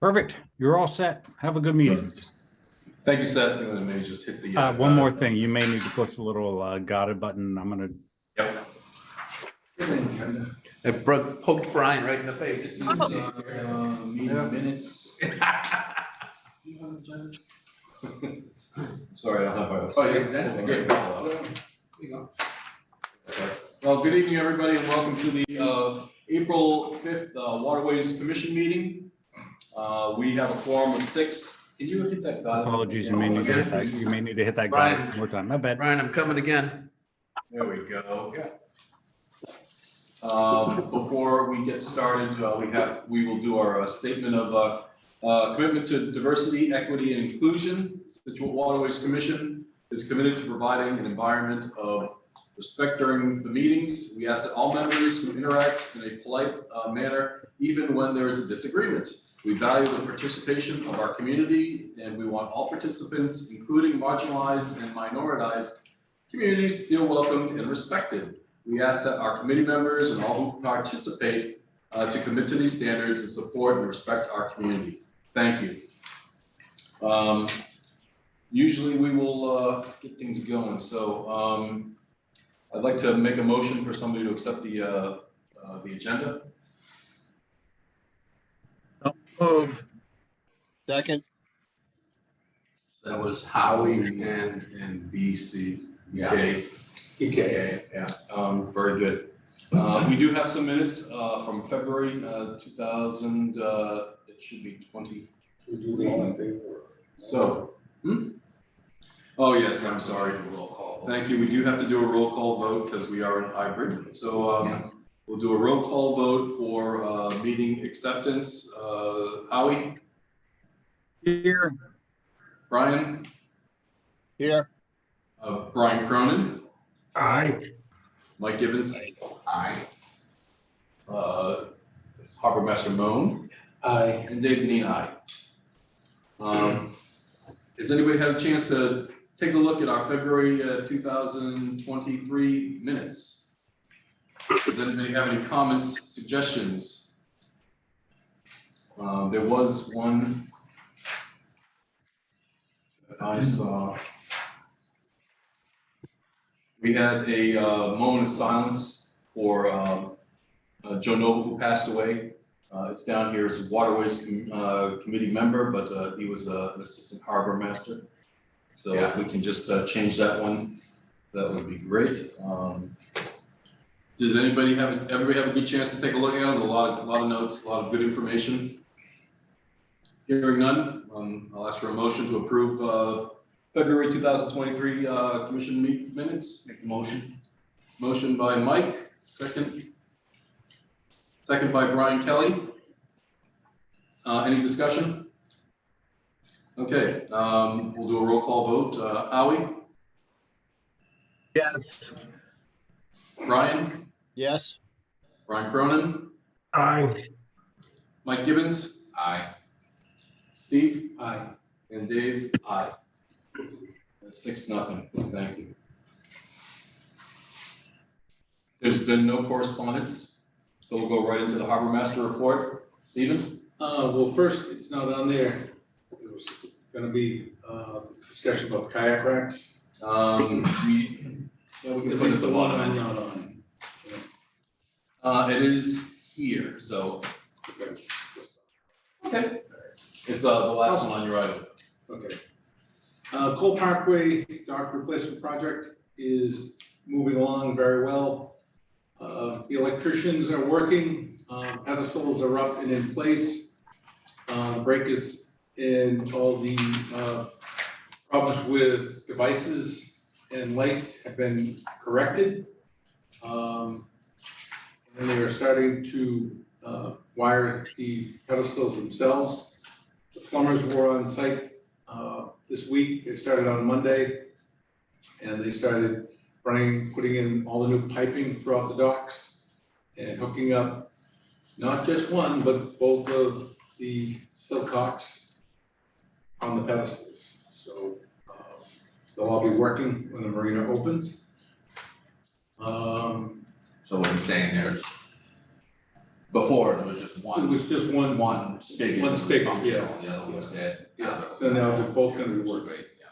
Perfect. You're all set. Have a good meeting. Thank you, Seth. I'm gonna maybe just hit the. One more thing. You may need to push the little got it button. I'm going to. Yep. It poked Brian right in the face. Meeting minutes. Sorry, I don't have my. Oh, yeah, I gave a couple out. There you go. Okay. Well, good evening, everybody, and welcome to the April 5th Waterways Commission meeting. We have a quorum of 6. Can you hit that? Apologies. You may need to hit that. You may need to hit that got it one more time. My bad. Brian, I'm coming again. There we go. Before we get started, we will do our statement of commitment to diversity, equity, and inclusion. Scituate Waterways Commission is committed to providing an environment of respect during the meetings. We ask that all members who interact in a polite manner, even when there is a disagreement. We value the participation of our community, and we want all participants, including marginalized and minoritized communities, to feel welcomed and respected. We ask that our committee members and all who participate to commit to these standards and support and respect our community. Thank you. Usually we will get things going. So I'd like to make a motion for somebody to accept the agenda. Second. That was Howie and And BC. Yeah. EKA, yeah. Very good. We do have some minutes from February 2000. It should be 20. So, oh yes, I'm sorry. Roll call. Thank you. We do have to do a roll call vote because we are in hybrid. So we'll do a roll call vote for meeting acceptance. Howie? Here. Brian? Here. Brian Cronin? Aye. Mike Gibbons? Aye. Harbor Master Moan? Aye. And Dave Deneen, aye. Has anybody had a chance to take a look at our February 2023 minutes? Does anybody have any comments, suggestions? There was one that I saw. We had a moment of silence for Joe Noble, who passed away. It's down here as a Waterways Committee member, but he was an assistant harbor master. So if we can just change that one, that would be great. Did everybody have a good chance to take a look at it? A lot of notes, a lot of good information. Hearing none, I'll ask for a motion to approve February 2023 commission minutes. Make the motion. Motion by Mike, second by Brian Kelly. Any discussion? Okay, we'll do a roll call vote. Howie? Yes. Brian? Yes. Brian Cronin? Aye. Mike Gibbons? Aye. Steve? Aye. And Dave? Aye. 6-0, thank you. There's been no correspondence, so we'll go right into the Harbor Master report. Stephen? Well, first, it's not on there. There was gonna be discussion about kayak racks. We can At put least it the the one bottom I'm end. not on. It is here, so. Okay. Okay. It's the last one on your item. Okay. Cole Parkway dock replacement project is moving along very well. The electricians are working, pedestals are up and in place. Breakers and all the problems with devices and lights have been corrected. And they are starting to wire the pedestals themselves. The plumbers were on site this week. They started on Monday, and they started putting in all the new piping throughout the docks and hooking up not just one, but both of the silcocks on the pedestals. So they'll all be working when the marina opens. So what I'm saying there is Before, there was just It one, was just one. one spigot. One was spigot, functional, yeah. The other one was dead. Yeah, so now they're both gonna be working. Great, yeah.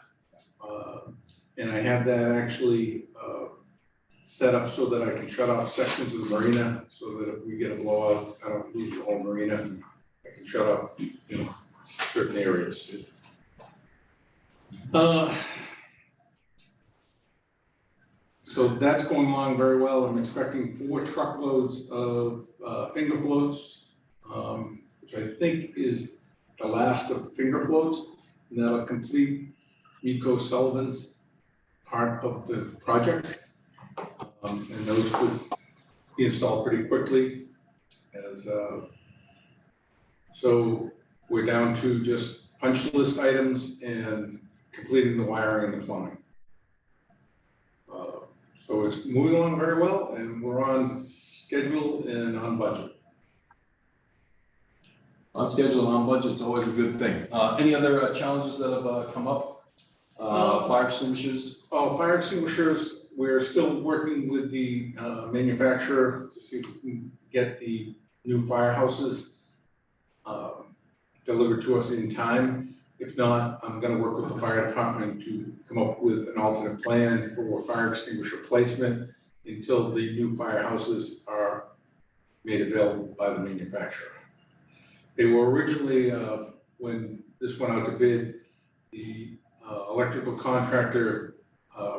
And I have that actually set up so that I can shut off sections of the marina, so that if we get a blowout, I don't lose the whole marina. I can shut off, certain areas. So that's going along very well. I'm expecting 4 truckloads of finger floats, which I think is the last of the finger floats. And that'll complete Nico Sullivan's part of the project. And those could be installed pretty quickly so we're down to just punch list items and completing the wiring and the plumbing. So it's moving along very well, and we're on schedule and on budget. On schedule and on budget is always a good thing. Any other challenges that have come up? Fire extinguishers? Oh, fire extinguishers, we're still working with the manufacturer to see if we can get the new firehouses delivered to us in time. If not, I'm gonna work with the fire department to come up with an alternate plan for fire extinguisher placement until the new firehouses are made available by the manufacturer. They were originally, when this went out to bid, the electrical contractor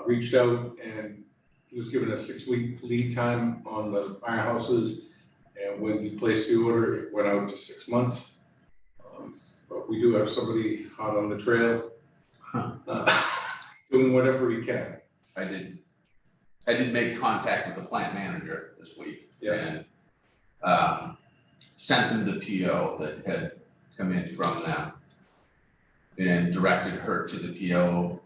reached out and he was given a 6-week lead time on the firehouses. And when he placed the order, it went out to 6 months. But we do have somebody hot on the trail, doing whatever he can. I did make contact with the plant manager this week. Yeah. And sent them the PO that had come in from them. And directed her to the PO.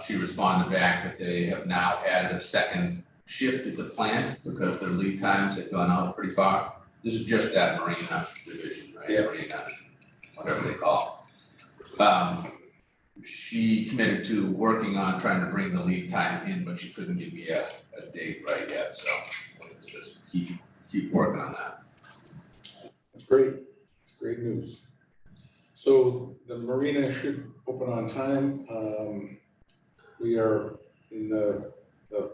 She responded back that they have now added a second shift at the plant because their lead times had gone out pretty far. This is just that marina division, right? Yeah. Marina, whatever they call it. She committed to working on trying to bring the lead time in, but she couldn't give me a date right yet, so we'll just keep working on that. That's great. It's great news. So the marina should open on time. We are in the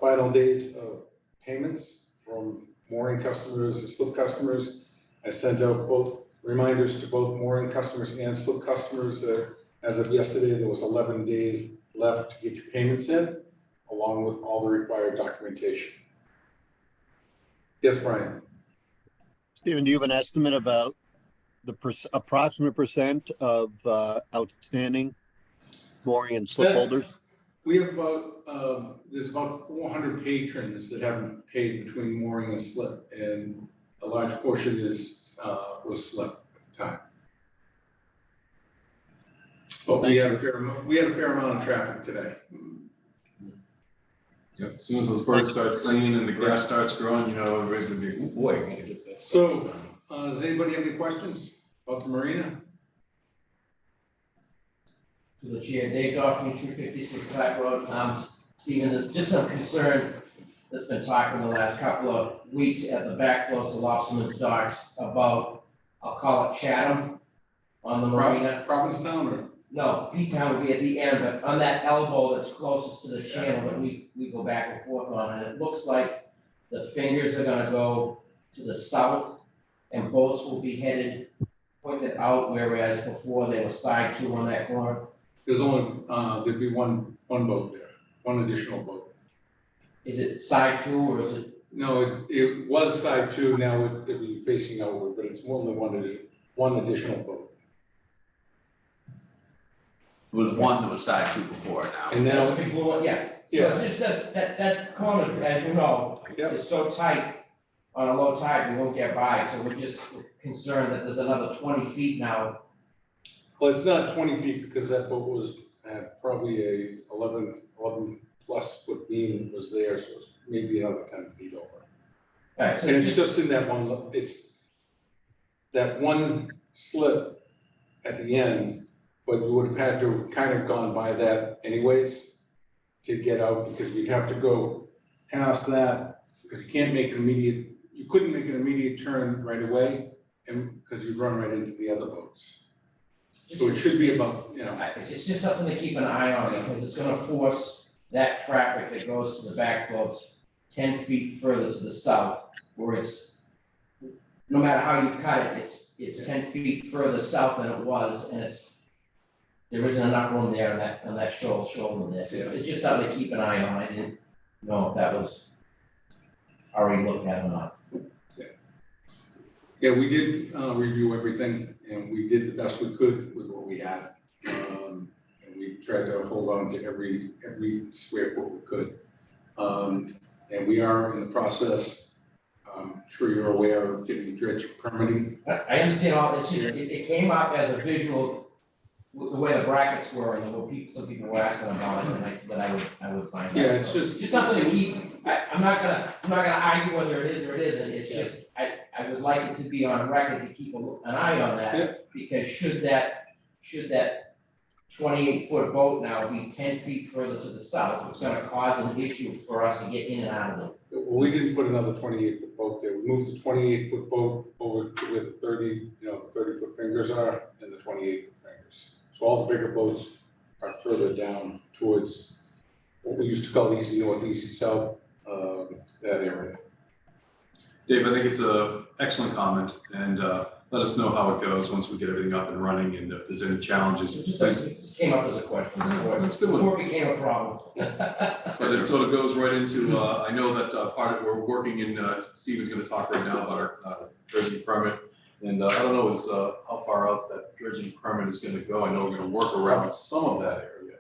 final days of payments from mooring customers and slip customers. I sent out both reminders to both mooring customers and slip customers that as of yesterday, there was 11 days left to get your payments in, along with all the required documentation. Yes, Brian? Stephen, do you have an estimate about the approximate percent of outstanding mooring and slip holders? We have about, there's about 400 patrons that haven't paid between mooring and slip, and a large portion was slip at the time. But we had a fair amount of traffic today. Yep. As soon as those birds start singing and the grass starts growing, everybody's gonna be, "Ooh, boy, I'm gonna get that stuff." So, does anybody have any questions about the marina? To the chair, Dave Goffney, 356 Black Road. Stephen, there's just some concern that's been talking the last couple of weeks at the backflows of Lobsterman's docks about, I'll call it Chatham on the marina. Provincetown or? No, P-Town would be at the end, but on that elbow that's closest to the channel that we go back and forth on, and it looks like the fingers are gonna go to the south and boats will be headed, pointed out, whereas before they were side to on that corner. There's only, there'd be one boat there, one additional boat. Is it side to or is it? No, it was side two, now it'd be facing outward, but it's only one additional boat. There was one that was side to before now. And That'll now, be blue one, yeah. Yeah. So it's just that corner, as you know, Yep. is so tight on a low tide, we won't get by, so we're just concerned that there's another 20 feet now. well, it's not 20 feet because that boat had probably a 11 plus foot beam was there, so it's maybe another 10 feet over. Alright, so And it's just in that one, it's that one slip at the end, but you would have had to have kind of gone by that anyways to get out, because we'd have to go past that, because you can't make an immediate, you couldn't make an immediate turn right away, and, because you'd run right into the other boats. So it should be about, It's just something to keep an eye on, because it's gonna force that traffic that goes to the back boats 10 feet further to the south, where it's, no matter how you cut it, it's 10 feet further south than it was, and there isn't enough room there on that shoulder there. So it's just something to keep an eye on. I didn't know if that was already looked at or not. yeah, we did review everything, and we did the best we could with what we had. And we tried to hold on to every square foot we could. And we are in the process, I'm sure you're aware of getting dredge permitting. I understand all, it's just, it came up as a visual, the way the brackets were, and some people were asking about it, and I said that I would find out. Yeah, it's So, just. something to keep, I'm not gonna argue whether it is or it isn't, it's just, I would like it to be on record to keep an eye on that. Yeah. Because should that 28-foot boat now be 10 feet further to the south, it's gonna cause an issue for us to get in and out of it. Well, we didn't put another 28-foot boat there. We moved the 28-foot boat over to where the 30-foot fingers are, and the 28-foot fingers. So all the bigger boats are further down towards what we used to call easy north, easy south, that area. Dave, I think it's an excellent comment, and let us know how it goes once we get everything up and running, and if there's any challenges, It please. just came up as a question That's a good one. before it became a problem. But it sort of goes right into, I know that part of, we're working in, Stephen's gonna talk right now about our dredging permit. And I don't know how far out that dredging permit is gonna go. I know we're gonna work around some of that area.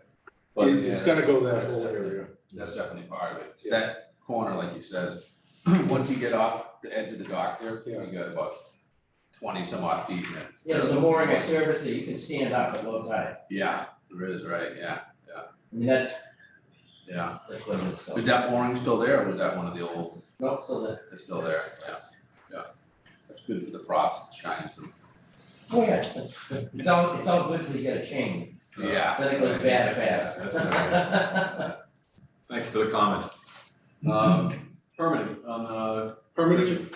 But It's gonna go that whole area. That's definitely part of it. Yeah. That corner, like you said, once you get off the edge of the dock there, Yeah. you got about 20 some odd feet in it. Yeah, there's a mooring of service that you can stand up at low tide. Yeah, there is, right, yeah, I mean, that's what it is. So. Is that mooring still there, or was that one of the old, Nope, so that, it's still there, yeah. That's good for the props, it shines them. oh yeah, it's all good till you get a chain. Yeah. Then it goes bad fast. That's Thank you for the comment. Permitting on, Permitting,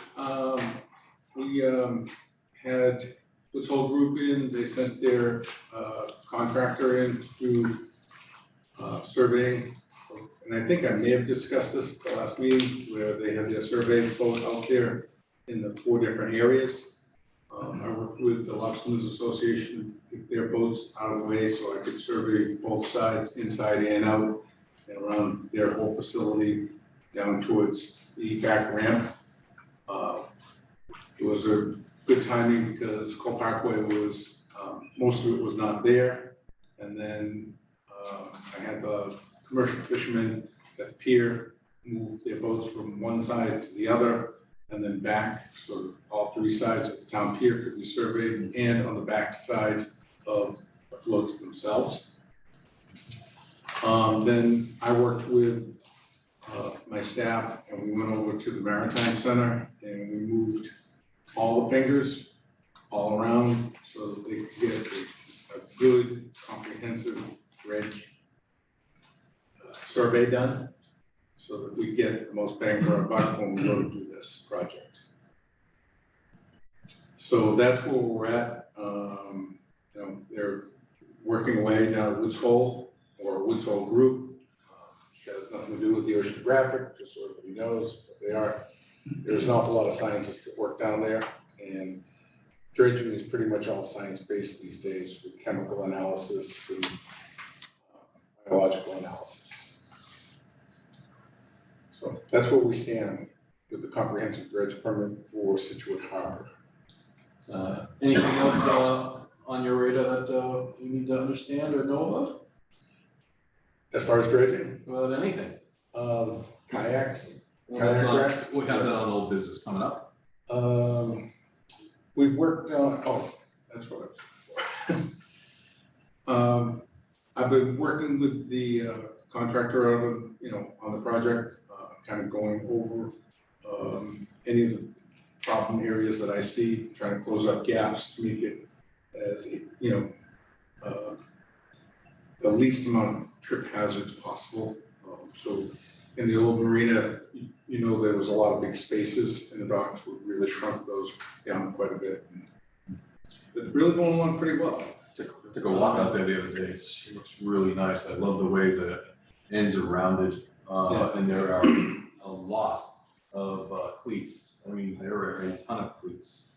we had Woods Hole Group in, they sent their contractor in to do surveying. And I think I may have discussed this at the last meeting, where they had their survey boat out there in the 4 different areas. I worked with the Lobstermen's Association, to get their boats out of the way so I could survey both sides, inside and out, and around their whole facility down towards the back ramp. It was a good timing because Cole Parkway was, most of it was not there. And then I had the commercial fishermen at the pier move their boats from one side to the other and then back, so all 3 sides of the town pier could be surveyed, and on the back sides of the floats themselves. Then I worked with my staff, and we went over to the Maritime Center, and we moved all the fingers all around so that they could get a good comprehensive dredge survey done, so that we get the most bang for our buck when we go to do this project. So that's where we're at. They're working away down at Woods Hole, or Woods Hole Group, which has nothing to do with the oceanographic, just so everybody knows what they are. There's an awful lot of scientists that work down there, and dredging is pretty much all science-based these days, with chemical analysis and biological analysis. So that's where we stand with the comprehensive dredge permit for Scituate Harbor. anything else on your radar that you need to understand or know about? As far as dredging, About anything? kayaks, Well, that's Kayak not, we have that on old business coming up. we've worked on, that's what I was. I've been working with the contractor out of, on the project, kind of going over any of the problem areas that I see, trying to close up gaps to make it as, the least amount of trip hazards possible. So in the old marina, you know, there was a lot of big spaces and the docks would really shrunk those down quite a bit. It's really going along pretty well. Took a walk out there the other day. It looks really nice. I love the way the ends are rounded, and there are a lot of cleats. I mean, there are a ton of cleats.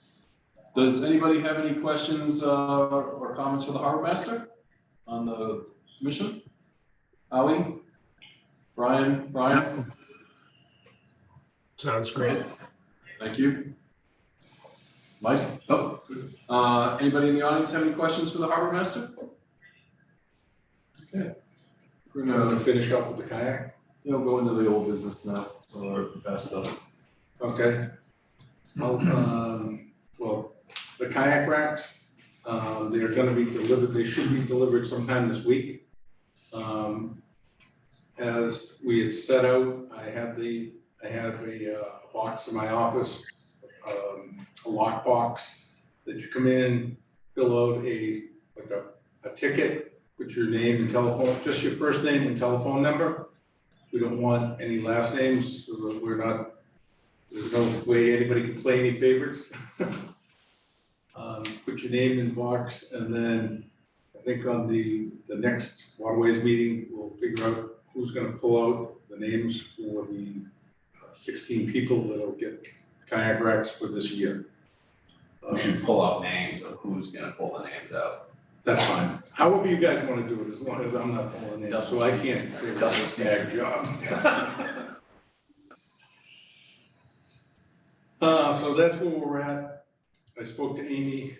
Does anybody have any questions or comments for the harbor master on the commission? Howie? Brian? Sounds great. Thank you. Mike? Oh, good. Anybody in the audience have any questions for the harbor master? Okay. We're gonna Finish off with the kayak. go into the old business now, or past stuff. Okay. Well, the kayak racks, they're gonna be delivered, they should be delivered sometime this week. As we had set out, I have a box in my office, a lock box that you come in, fill out a ticket, put your name and telephone, just your first name and telephone number. We don't want any last names, so that there's no way anybody can play any favorites. Put your name in the box, and then I think on the next Waterways meeting, we'll figure out who's gonna pull out the names for the 16 people that'll get kayak racks for this year. We should pull out names of who's gonna pull the names out. That's fine. However you guys wanna do it, as long as I'm not pulling names, so I can't say it's a snag job. So that's where we're at. I spoke to Amy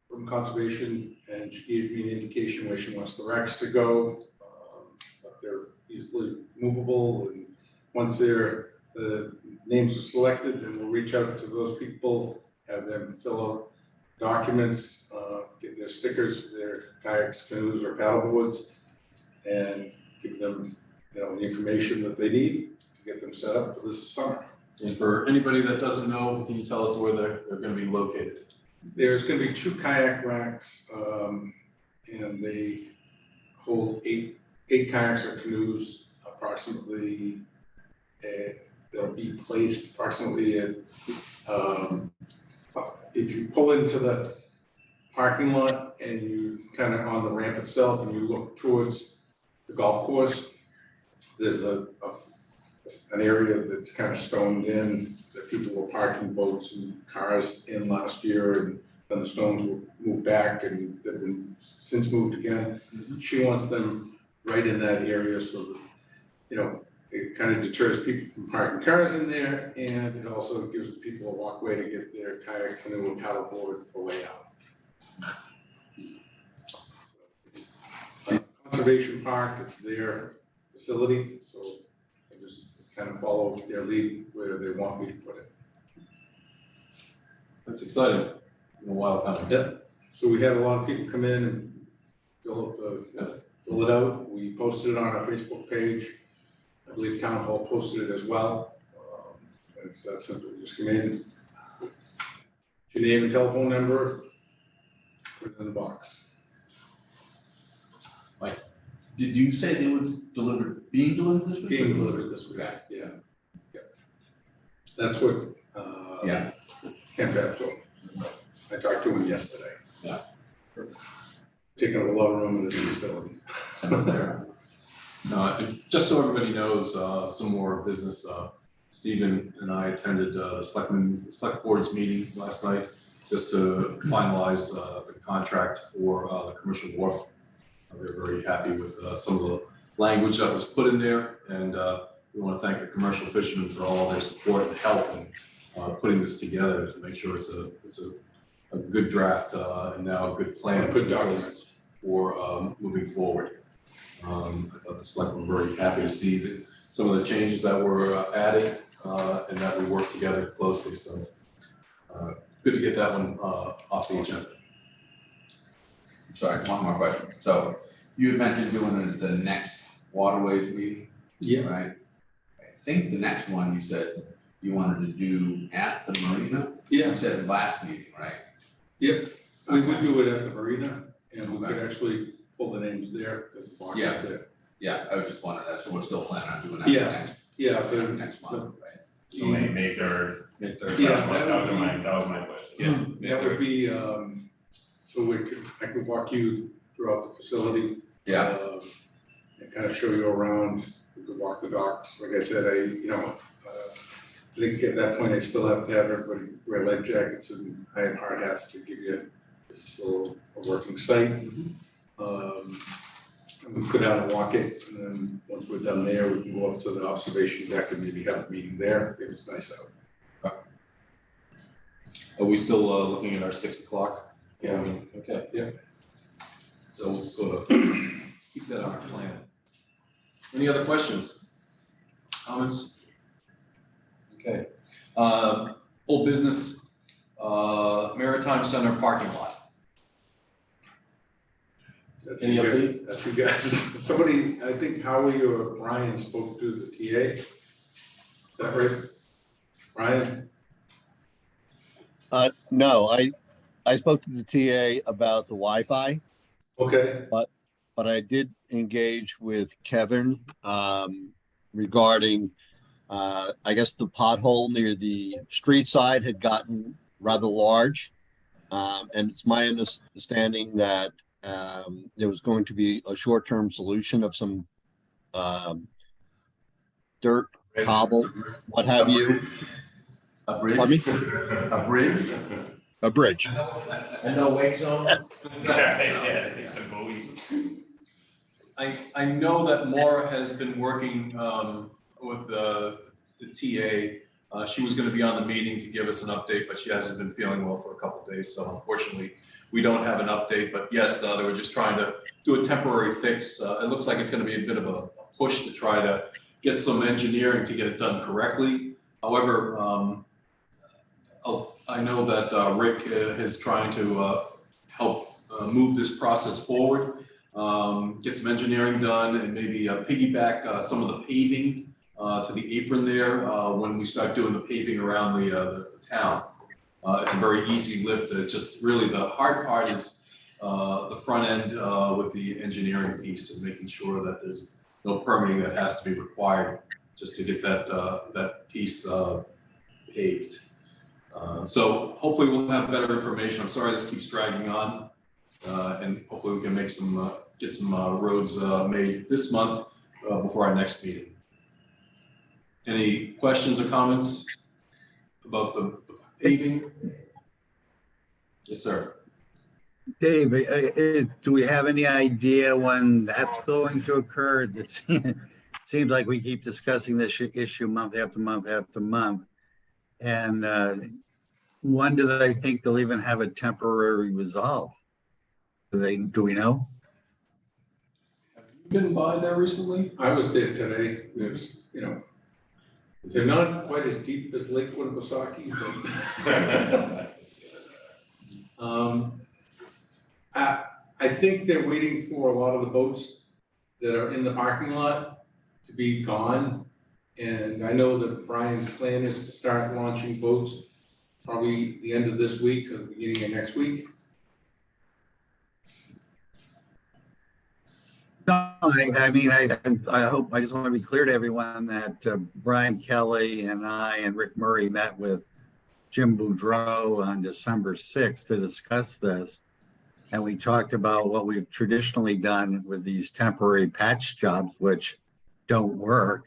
from Conservation, and she gave me an indication where she wants the racks to go. But they're easily movable, and once the names are selected, then we'll reach out to those people, have them fill out documents, get their stickers for their kayaks, canoes, or paddleboards, and give them, the information that they need to get them set up for this summer. And for anybody that doesn't know, can you tell us where they're gonna be located? There's gonna be 2 kayak racks, and they hold eight kayaks or canoes, approximately. They'll be placed approximately at, if you pull into the parking lot and you kind of on the ramp itself and you look towards the golf course, there's an area that's kind of stoned in that people were parking boats and cars in last year, and then the stones were moved back and they've been since moved again. She wants them right in that area so that, it kind of deters people from parking cars in there, and it also gives the people a walkway to get their kayak, canoe, and paddleboard away out. It's a conservation park, it's their facility, so I just kind of follow their lead where they want me to put it. That's exciting. In a while coming. Yeah. So we had a lot of people come in and fill it out. We posted it on our Facebook page. I believe Town Hall posted it as well. And it's that simple. You just come in, your name and telephone number, put it in the box. Did you say they were being delivered this week? Being delivered this week. Okay. Yeah. That's what Ken Fab told me. I talked to him yesterday. Yeah. Taking up a lot of room in this facility. No, just so everybody knows, some more business, Stephen and I attended the select board's meeting last night just to finalize the contract for the commercial wharf. We're very happy with some of the language that was put in there, and we want to thank the commercial fishermen for all their support and help in putting this together to make sure it's a good draft and now a good plan. Good documents for moving forward. I thought the select were very happy to see that some of the changes that were added and that we worked together closely. So good to get that one off the agenda. Sorry, one more question. So you had mentioned doing the next Waterways meeting, right? I think the next one you said you wanted to do at the marina. Yeah. You said last meeting, right? Yep, we would do it at the marina, and we could actually pull the names there, because the box is there. Yeah, I was just wondering that, so we're still planning on doing that Yeah. next, Yeah, next month, right? So May 3rd. May 3rd. Yeah, That was my question. Yeah, May that would 3rd. be, so I could walk you throughout the facility. Yeah. And kind of show you around, we could walk the docks, like I said, I think at that point, I still have to have everybody wear lead jackets and I have hard hats to give you just a working site. And we go down and walk it, and then once we're done there, we can go up to the observation deck and maybe have a meeting there, if it's nice out. Are we still looking at our 6 o'clock? Yeah. Okay. Yeah. So we'll sort of keep that on our plan. Any other questions? Comments? Okay. Old business, Maritime Center parking lot. That's Any you guys- update? That's you guys. Somebody, I think Howie or Brian spoke to the TA. Is that right? Brian? No, I spoke to the TA about the Wi-Fi, Okay, but I did engage with Kevin regarding, I guess the pothole near the street side had gotten rather large. And it's my understanding that there was going to be a short-term solution of some dirt, cobble, what have you. A bridge? Pardon me? A bridge? A bridge. And no wake zone? Yeah, some buoys. I know that Maura has been working with the TA. She was gonna be on the meeting to give us an update, but she hasn't been feeling well for a couple of days, so unfortunately, we don't have an update, but yes, they were just trying to do a temporary fix. It looks like it's gonna be a bit of a push to try to get some engineering to get it done correctly. However, I know that Rick is trying to help move this process forward, get some engineering done and maybe piggyback some of the paving to the apron there when we start doing the paving around the town. It's a very easy lift. Just really the hard part is the front end with the engineering piece and making sure that there's no permitting that has to be required just to get that piece paved. So hopefully we'll have better information. I'm sorry this keeps dragging on, and hopefully we can make get some roads made this month before our next meeting. Any questions or comments about the paving? Yes, sir. Dave, do we have any idea when that's going to occur? It seems like we keep discussing this issue month after month after month. And when do they think they'll even have a temporary resolve? Do we know? Have you been by there recently? I was there today. There's, they're not quite as deep as Lake Winnipesaukee, but I think they're waiting for a lot of the boats that are in the parking lot to be gone. And I know that Brian's plan is to start launching boats probably the end of this week or the beginning of next week. No, I mean, I hope, I just want to be clear to everyone that Brian Kelly and I and Rick Murray met with Jim Boudreau on December 6th to discuss this. And we talked about what we've traditionally done with these temporary patch jobs, which don't work.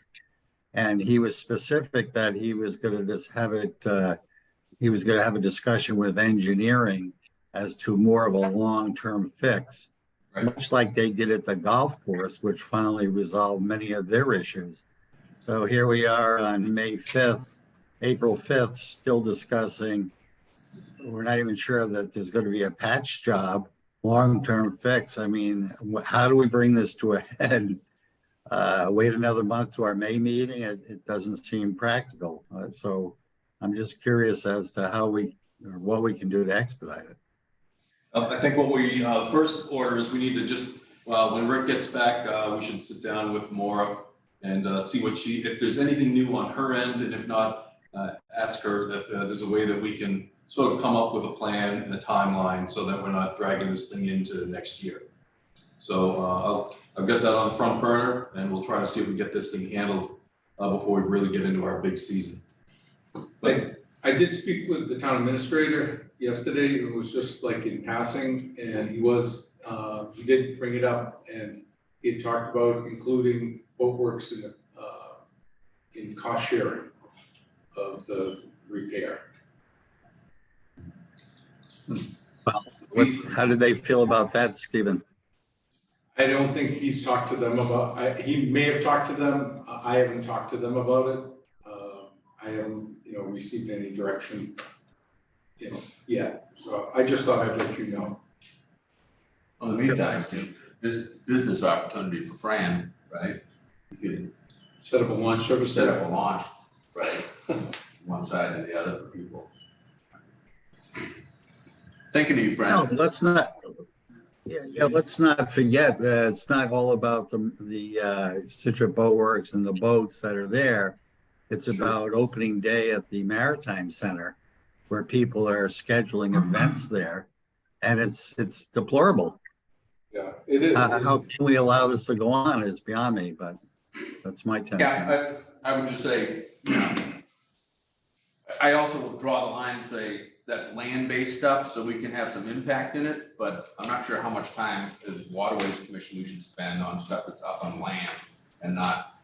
And he was specific that he was going to just have it, he was going to have a discussion with engineering as to more of a long-term fix, Right. much like they did at the golf course, which finally resolved many of their issues. So here we are on May 5th, April 5th, still discussing. We're not even sure that there's going to be a patch job, long-term fix. I mean, how do we bring this to a head? Wait another month to our May meeting? It doesn't seem practical. So I'm just curious as to how what we can do to expedite it. I think what we, first order is we need to just, when Rick gets back, we should sit down with Maura and see if there's anything new on her end, and if not, ask her if there's a way that we can sort of come up with a plan and a timeline so that we're not dragging this thing into next year. So I've got that on the front burner, and we'll try to see if we get this thing handled before we really get into our big season. But I did speak with the town administrator yesterday. It was just like in passing, and he did bring it up, and he had talked about including boat works in cost sharing of the repair. How did they feel about that, Stephen? I don't think he's talked to them about, he may have talked to them, I haven't talked to them about it. I haven't, received any direction, yet, so I just thought I'd let you know. In the meantime, Steve, this business opportunity for Fran, right? You could Set up a launch service. set up a launch, right? One side and the other for people. Thinking of you, Fran. No, let's not. Yeah, let's not forget that it's not all about the Scituate Boat Works and the boats that are there. It's about opening day at the Maritime Center, where people are scheduling events there, and it's deplorable. Yeah, it is. How can we allow this to go on is beyond me, but that's my 10 cents. Yeah, I would just say, I also draw the line and say that's land-based stuff, so we can have some impact in it, but I'm not sure how much time as Waterways Commission we should spend on stuff that's up on land and not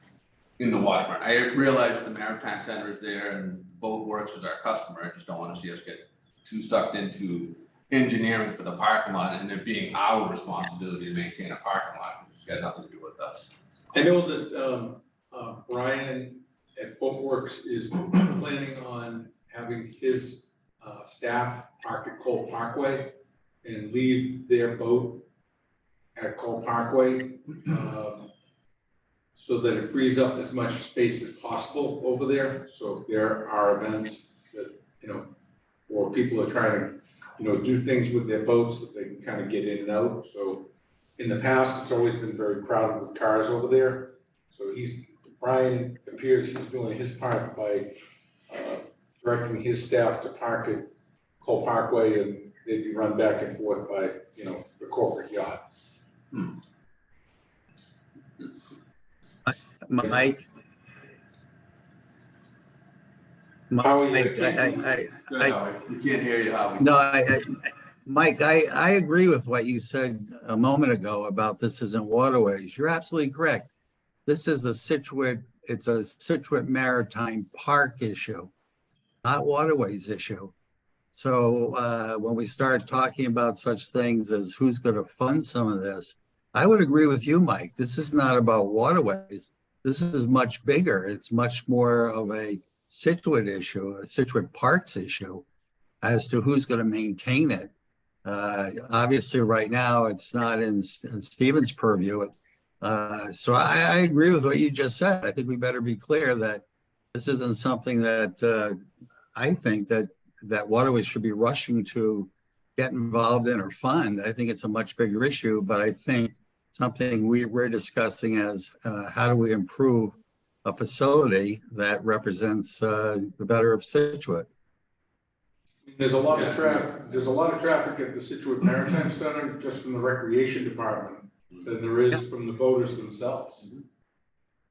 in the waterfront. I realize the Maritime Center is there and Boat Works is our customer. I just don't want to see us get too sucked into engineering for the parking lot and it being our responsibility to maintain a parking lot. It's got nothing to do with us. I know that Brian at Boat Works is planning on having his staff park at Cole Parkway and leave their boat at Cole Parkway, so that it frees up as much space as possible over there. So if there are events that, or people are trying to, do things with their boats that they can kind of get in and out. So in the past, it's always been very crowded with cars over there. So Brian appears he's doing his part by directing his staff to park at Cole Parkway, and they'd be run back and forth by, the corporate yacht. Mike, How are you? I We can't hear you, Howie. No, Mike, I agree with what you said a moment ago about this isn't waterways. You're absolutely correct. This is it's a Scituate Maritime Park issue, not waterways issue. So when we start talking about such things as who's going to fund some of this, I would agree with you, Mike. This is not about waterways. This is much bigger. It's much more of a Scituate issue, a Scituate Parks issue, as to who's going to maintain it. Obviously, right now, it's not in Stephen's purview. So I agree with what you just said. I think we better be clear that this isn't something that I think that Waterways should be rushing to get involved in or fund. I think it's a much bigger issue, but I think something we're discussing as how do we improve a facility that represents the better of Scituate. There's a lot of traffic. There's a lot of traffic at the Scituate Maritime Center just from the recreation department than there is from the boaters themselves.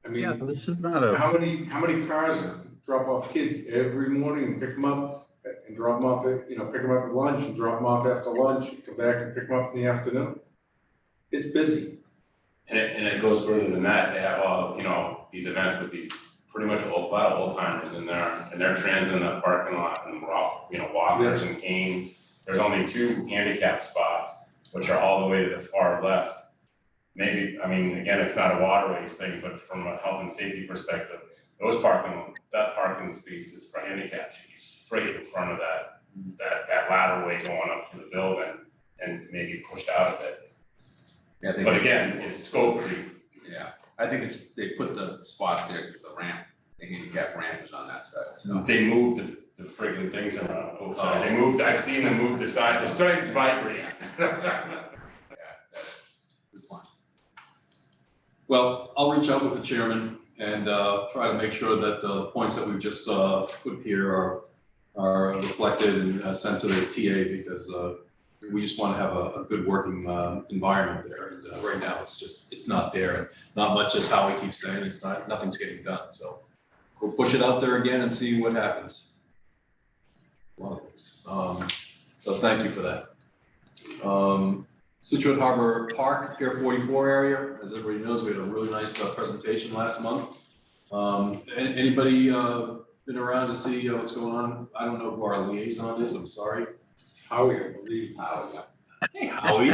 I mean, Yeah, this is not a. how many cars drop off kids every morning and pick them up and drop them off at, pick them up at lunch and drop them off after lunch and come back and pick them up in the afternoon? It's busy. And it goes further than that. They have all, these events with these pretty much a lot of old timers in there, and they're transiting that parking lot and walkers and canes. There's only 2 handicap spots, which are all the way to the far left. Maybe, again, it's not a waterways thing, but from a health and safety perspective, that parking space is for handicap should be straight in front of that ladder way going up to the building and maybe pushed out a bit. Yeah, But again, it's scope creep. Yeah, I think they put the spots there because the ramp, the handicap ramp is on that side, so. They moved the friggin' things around. Oh, sorry. I've seen them move the side's vibrating. Good point. Well, I'll reach out with the chairman and try to make sure that the points that we've just put here are reflected and sent to the TA, because we just want to have a good working environment there. And right now, it's not there. And not much, as Howie keeps saying, nothing's getting done. So we'll push it out there again and see what happens. A lot of things. So thank you for that. Scituate Harbor Park, Pier 44 area, as everybody knows, we had a really nice presentation last month. Anybody been around to see what's going on? I don't know who our liaison is, I'm sorry. Howie, I believe. Howie, Hey, Howie.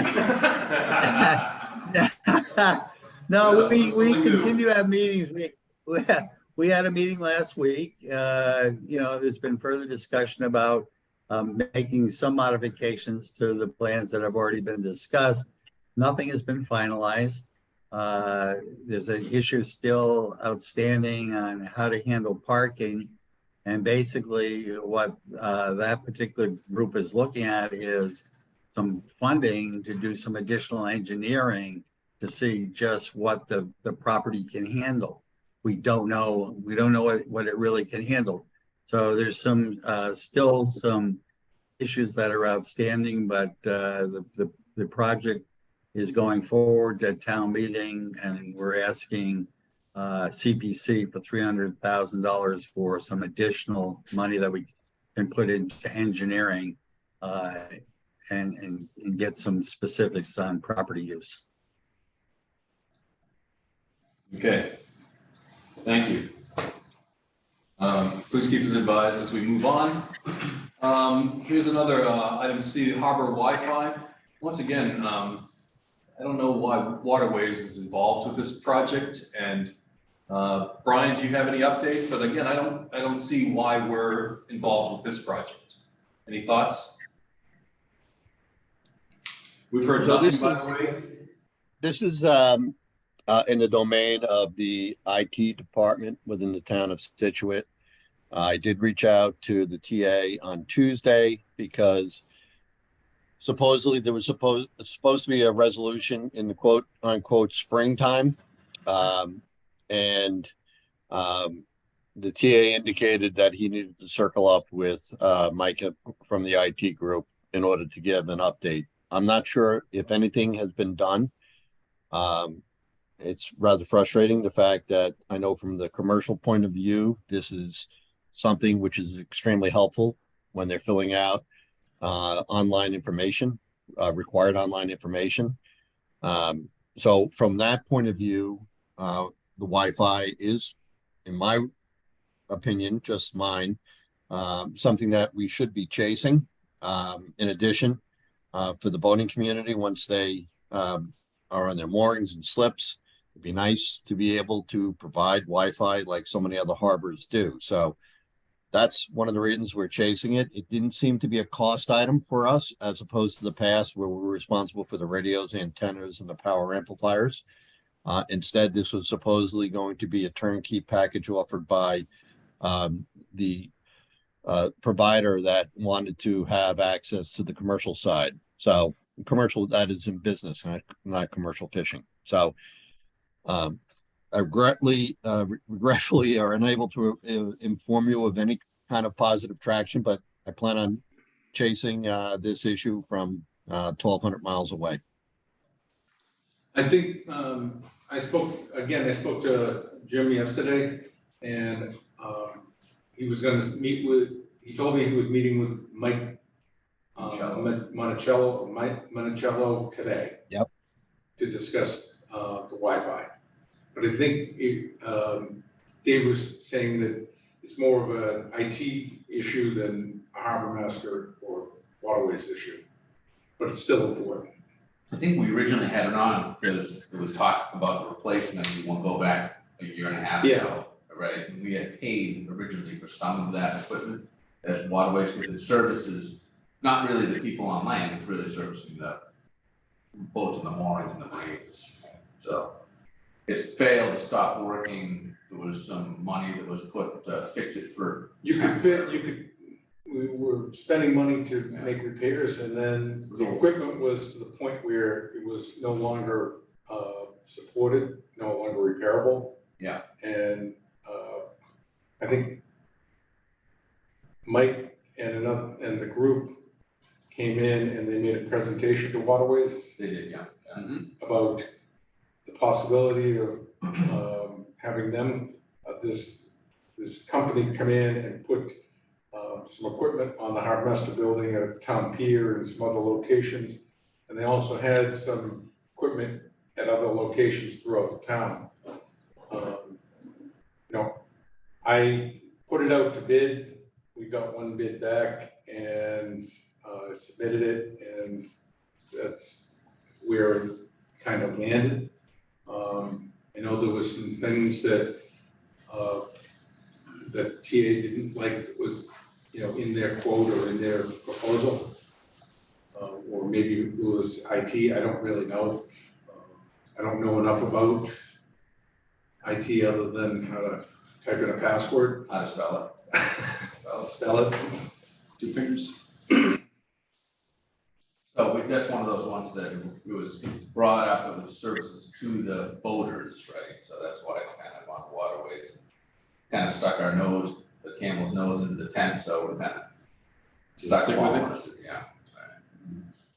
No, Yeah, we something new. continue to have meetings. We had a meeting last week. There's been further discussion about making some modifications to the plans that have already been discussed. Nothing has been finalized. There's an issue still outstanding on how to handle parking. And basically what that particular group is looking at is some funding to do some additional engineering to see just what the property can handle. We don't know what it really can handle. So there's still some issues that are outstanding, but the project is going forward at town meeting, and we're asking CPC for $300,000 for some additional money that we can put into engineering and get some specifics on property use. Okay, thank you. Please keep us advised as we move on. Here's another item C, harbor Wi-Fi. Once again, I don't know why Waterways is involved with this project. And Brian, do you have any updates? But again, I don't see why we're involved with this project. Any thoughts? We've heard So nothing, this by is- the way. This is in the domain of the IT department within the town of Scituate. I did reach out to the TA on Tuesday because supposedly there was supposed to be a resolution in the quote unquote springtime. And the TA indicated that he needed to circle up with Mike from the IT group in order to give an update. I'm not sure if anything has been done. It's rather frustrating, the fact that I know from the commercial point of view, this is something which is extremely helpful when they're filling out online information, required online information. So from that point of view, the Wi-Fi is, in my opinion, just mine, something that we should be chasing. In addition, for the boating community, once they are on their moorings and slips, it'd be nice to be able to provide Wi-Fi like so many other harbors do. So that's one of the reasons we're chasing it. It didn't seem to be a cost item for us, as opposed to the past where we were responsible for the radios, antennas, and the power amplifiers. Instead, this was supposedly going to be a turnkey package offered by the provider that wanted to have access to the commercial side. So commercial, that is in business, not commercial fishing. So I regretfully are unable to inform you of any kind of positive traction, but I plan on chasing this issue from 1,200 miles away. I think, I spoke to Jim yesterday, and he was gonna he told me he was meeting with Mike Monticello today. Yep. To discuss the Wi-Fi. But I think Dave was saying that it's more of an IT issue than a harbor master or waterways issue, but it's still important. I think we originally had it on because there was talk about the replacement. We won't go back a year and a half ago, right? And we had paid originally for some of that equipment as Waterways with its services, not really the people on land, it's really servicing the boats and the moorings and the marines. So it's failed to stop working. There was some money that was put to fix it for. We were spending money to make repairs, and then the equipment was to the point where it was no longer supported, no longer repairable. Yeah. And I think Mike and the group came in and they made a presentation to Waterways They did, yeah. about the possibility of having them, this company come in and put some equipment on the harbor master building at the town pier and some other locations. And they also had some equipment at other locations throughout the town. I put it out to bid. We got one bid back and submitted it, and that's where it kind of landed. I know there was some things that that TA didn't like was, in their quote or in their proposal. Or maybe it was IT, I don't really know. I don't know enough about IT other than how to type in a password. How to spell it. Spell it, 2 fingers. So that's one of those ones that it was brought up as services to the boaters, right? So that's why it's kind of on waterways. Kind of stuck our nose, the camel's nose into the tent, so we're kind of stuck Stick with it. following us, yeah.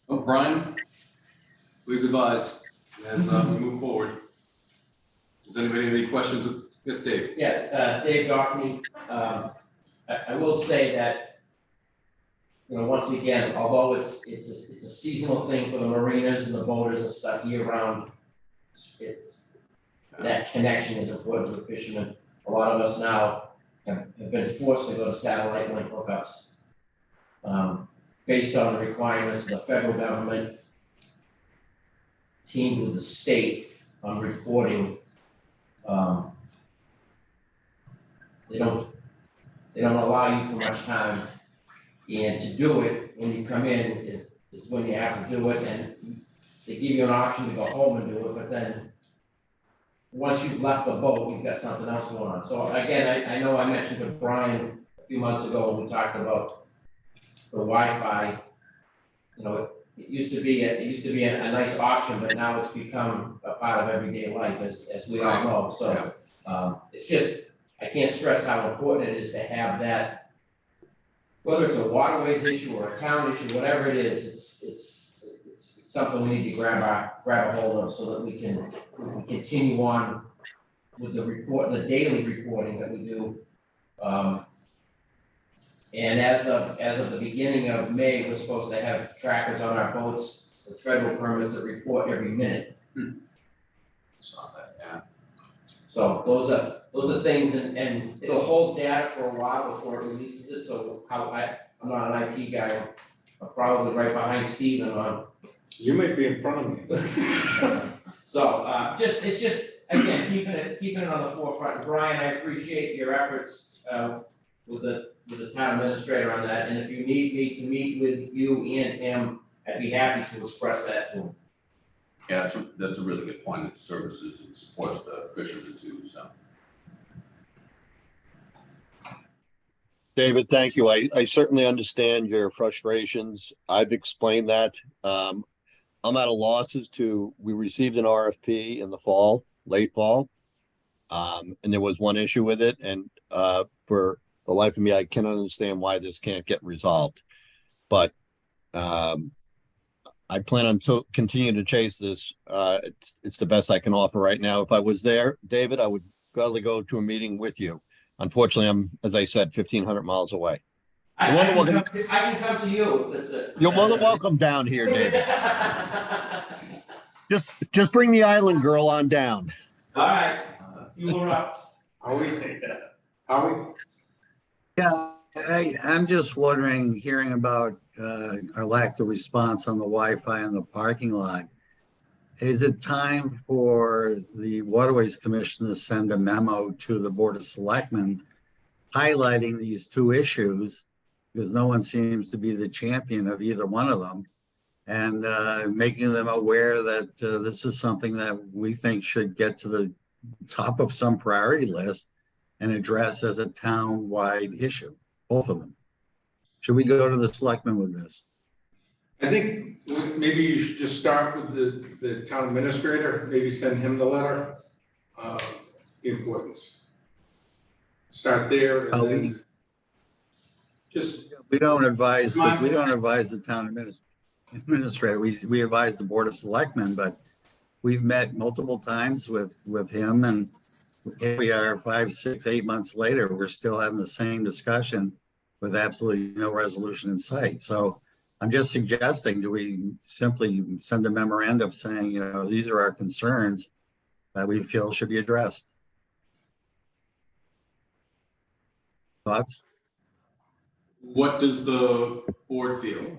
Oh, Brian, please advise as we move forward. Does anybody have any questions? Yes, Dave. Yeah, Dave Goffney, I will say that, once again, although it's a seasonal thing for the marinas and the boaters and stuff year round, that connection is important to the fishermen. A lot of us now have been forced to go to satellite link hookups, based on the requirements of the federal government teamed with the state on reporting. They don't allow you for much time, and to do it when you come in is when you have to do it, and they give you an option to go home and do it, but then once you've left the boat, you've got something else going on. So again, I know I mentioned to Brian a few months ago when we talked about the Wi-Fi. It used to be a nice option, but now it's become a part of everyday life, as we all know. So it's just, I can't stress how important it is to have that, whether it's a waterways issue or a town issue, whatever it is, it's something we need to grab a hold of so that we can continue on with the daily reporting that we do. And as of the beginning of May, we're supposed to have trackers on our boats with federal permits that report every minute. Saw that, yeah. So those are things, and it'll hold data for a while before it releases it. So I'm not an IT guy. I'm probably right behind Steven on. You might be in front of me. So it's just again keeping it on the forefront. And Brian, I appreciate your efforts with the town administrator on that. And if you need me to meet with you and him, I'd be happy to express that to him. Yeah, that's a really good point. It services and supports the fishermen too, so. David, thank you. I certainly understand your frustrations. I've explained that. I'm at a loss as to, we received an RFP in the fall, late fall. And there was one issue with it, and for the life of me, I cannot understand why this can't get resolved. But I plan on continuing to chase this. It's the best I can offer right now. If I was there, David, I would gladly go to a meeting with you. Unfortunately, I'm, as I said, 1,500 miles away. I can come to you if it's a. You're more than welcome down here, David. Just bring the island girl on down. All right, you were up. Are we? Yeah, I'm just wondering, hearing about our lack of response on the Wi-Fi in the parking lot. Is it time for the Waterways Commission to send a memo to the Board of Selectmen highlighting these two issues, because no one seems to be the champion of either one of them, and making them aware that this is something that we think should get to the top of some priority list and address as a town-wide issue, both of them. Should we go to the selectmen with this? I think maybe you should just start with the town administrator, maybe send him the letter, the importance. Start there and then just We don't advise the town administrator. We advise the Board of Selectmen, but we've met multiple times with him, and here we are 5, 6, 8 months later, we're still having the same discussion with absolutely no resolution in sight. So I'm just suggesting, do we simply send a memorandum saying, these are our concerns that we feel should be addressed? Thoughts? What does the board feel?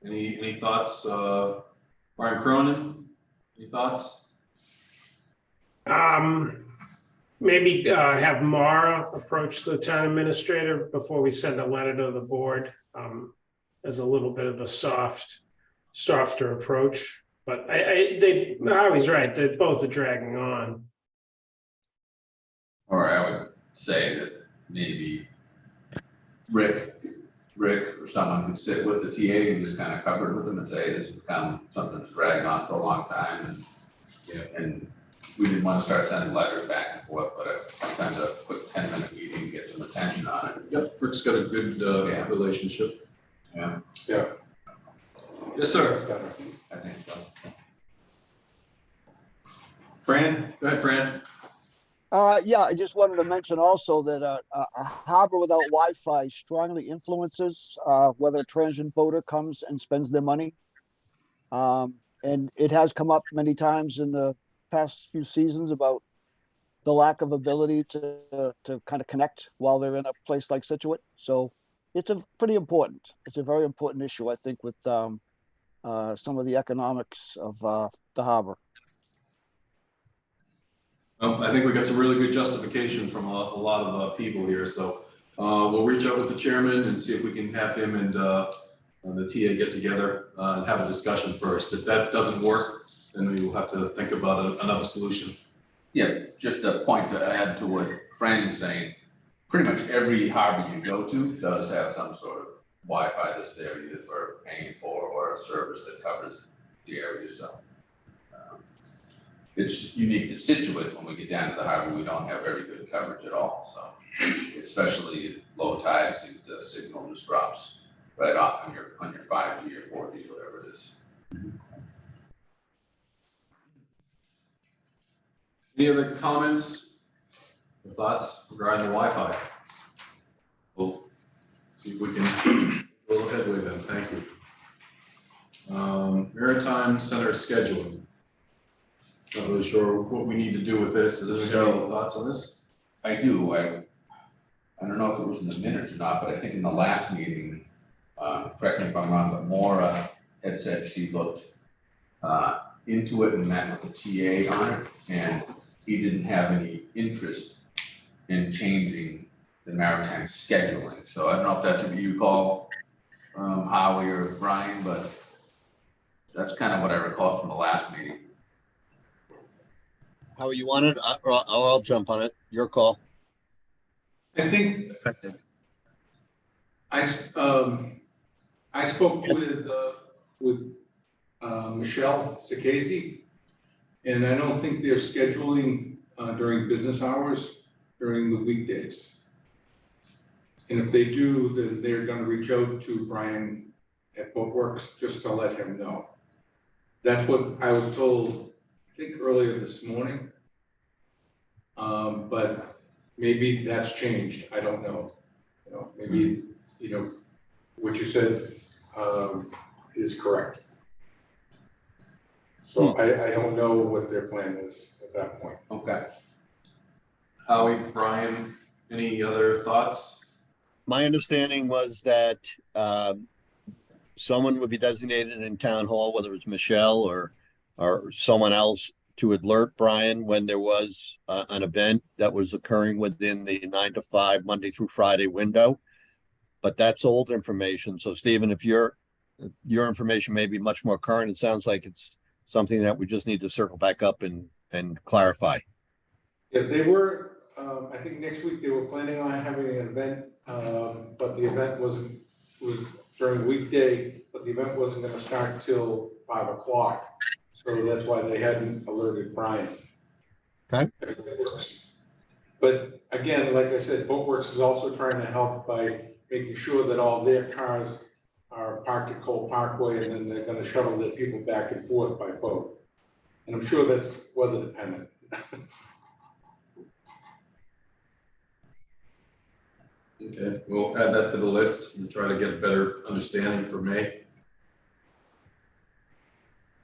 Any thoughts? Brian Cronin, any thoughts? Maybe have Mara approach the town administrator before we send a letter to the board, as a little bit of a softer approach. But Howie's right, they both are dragging on. Or I would say that maybe Rick or someone could sit with the TA and just kind of cover it with them and say, this has become something that's dragged on for a long time. And we didn't want to start sending letters back and forth, but sometimes a quick 10-minute meeting to get some attention on it. Yep, Rick's got a good relationship. Yeah, Yes, sir. I think so. Fran, go ahead, Fran. Yeah, I just wanted to mention also that a harbor without Wi-Fi strongly influences whether a transient boater comes and spends their money. And it has come up many times in the past few seasons about the lack of ability to kind of connect while they're in a place like Scituate. So it's a very important issue, I think, with some of the economics of the harbor. I think we got some really good justification from a lot of people here. So we'll reach out with the chairman and see if we can have him and the TA get together and have a discussion first. If that doesn't work, then we will have to think about another solution. Yeah, just a point to add to what Frank is saying. Pretty much every harbor you go to does have some sort of Wi-Fi that's there either for paying for or a service that covers the area. So it's unique to Scituate. When we get down to the harbor, we don't have very good coverage at all. So especially at low tides, the signal just drops right off on your 5G or 4G, whatever it is. Any other comments or thoughts regarding the Wi-Fi? We'll see if we can go ahead with them. Thank you. Maritime Center scheduling. Not really sure what we need to do with this. Is there any thoughts on this? I do. I don't know if it was in the minutes or not, but I think in the last meeting, correct me if I'm wrong, but Maura had said she looked into it and met with the TA on it, and he didn't have any interest in changing the maritime scheduling. So I don't know if that's a you call, Howie or Brian, but that's kind of what I recall from the last meeting. How you want it? I'll jump on it. Your call. I think I spoke with Michelle Sicasey, and I don't think they're scheduling during business hours during the weekdays. And if they do, then they're going to reach out to Brian at Boatworks just to let him know. That's what I was told, I think earlier this morning. But maybe that's changed. I don't know. Maybe, what you said is correct. So I don't know what their plan is at that point. Okay. Howie, Brian, any other thoughts? My understanding was that someone would be designated in town hall, whether it's Michelle or someone else, to alert Brian when there was an event that was occurring within the 9 to 5 Monday through Friday window. But that's old information. So Stephen, if your information may be much more current, it sounds like it's something that we just need to circle back up and clarify. Yeah, they were, I think next week they were planning on having an event, but the event was during weekday, but the event wasn't gonna start till 5 o'clock. So that's why they hadn't alerted Brian. Okay. But again, like I said, Boatworks is also trying to help by making sure that all their cars are parked at Cole Parkway, and then they're gonna shuttle their people back and forth by boat. And I'm sure that's weather dependent. Okay, we'll add that to the list and try to get a better understanding for May.